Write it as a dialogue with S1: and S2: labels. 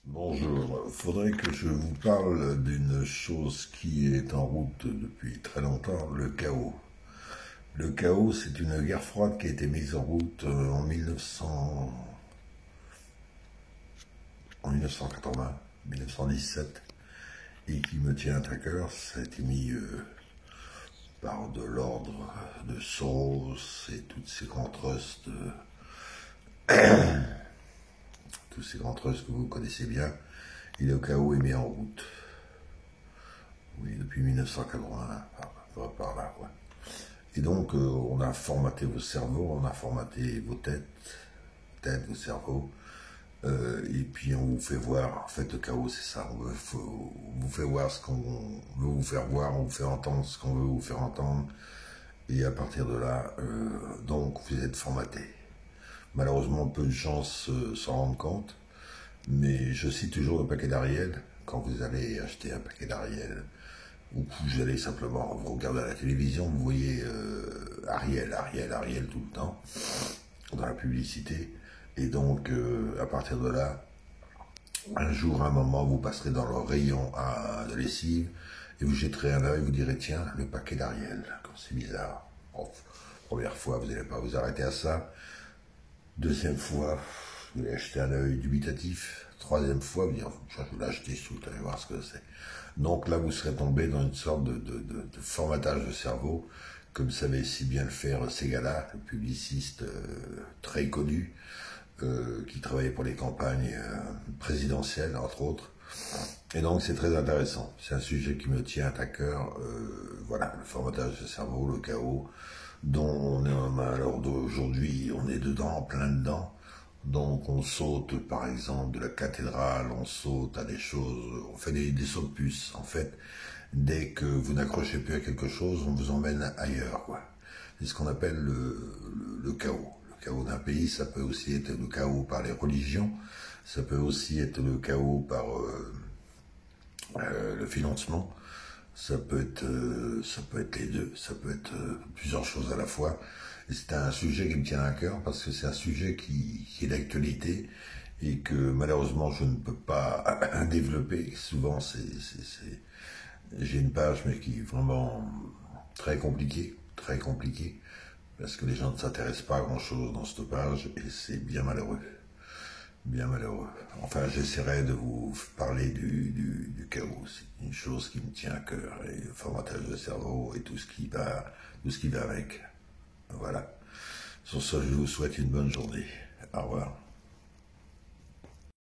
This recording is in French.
S1: Bonjour, il faudrait que je vous parle d'une chose qui est en route depuis très longtemps, le chaos. Le chaos, c'est une guerre froide qui a été mise en route en 1980, 1917, et qui me tient à cœur. Ça a été mis par de l'ordre de Soros et tous ces grands trusts que vous connaissez bien, et le chaos est mis en route. Oui, depuis 1980, par là, quoi. Et donc, on a formaté vos cerveaux, on a formaté vos têtes, vos cerveaux, et puis on vous fait voir, en fait, le chaos, c'est ça, on vous fait voir ce qu'on veut vous faire voir, on vous fait entendre ce qu'on veut vous faire entendre, et à partir de là, donc, vous êtes formaté. Malheureusement, peu de gens s'en rendent compte, mais je cite toujours le paquet d'Ariel. Quand vous allez acheter un paquet d'Ariel, ou que vous allez simplement vous regarder à la télévision, vous voyez Ariel tout le temps, dans la publicité. Et donc, à partir de là, un jour, un moment, vous passerez dans le rayon de lessive, et vous jetterez un œil, vous direz, tiens, le paquet d'Ariel, c'est bizarre. Bon, première fois, vous n'allez pas vous arrêter à ça. Deuxième fois, vous allez acheter un œil dubitatif. Troisième fois, vous dire, je vais l'acheter, vous allez voir ce que c'est. Donc là, vous serez tombé dans une sorte de formatage de cerveau, comme savait si bien le faire Ségala, le publiciste très connu, qui travaillait pour les campagnes présidentielles, entre autres. Et donc, c'est très intéressant. C'est un sujet qui me tient à cœur. Voilà, le formatage de cerveau, le chaos, dont on est, alors d'aujourd'hui, on est dedans, plein dedans. Donc on saute par exemple de la cathédrale, on saute à des choses, on fait des sauts de puce. En fait, dès que vous n'accrochez plus à quelque chose, on vous emmène ailleurs, quoi. C'est ce qu'on appelle le chaos. Le chaos d'un pays, ça peut aussi être le chaos par les religions, ça peut aussi être le chaos par le financement, ça peut être les deux, ça peut être plusieurs choses à la fois. Et c'est un sujet qui me tient à cœur parce que c'est un sujet qui est d'actualité et que malheureusement je ne peux pas développer. Souvent j'ai une page mais qui est vraiment très compliquée, parce que les gens ne s'intéressent pas à grand chose dans cette page et c'est bien malheureux. Bien malheureux. Enfin, j'essaierai de vous parler du chaos. C'est une chose qui me tient à cœur, et le formatage de cerveau et tout ce qui va avec. Voilà. Sur ce, je vous souhaite une bonne journée. Au revoir.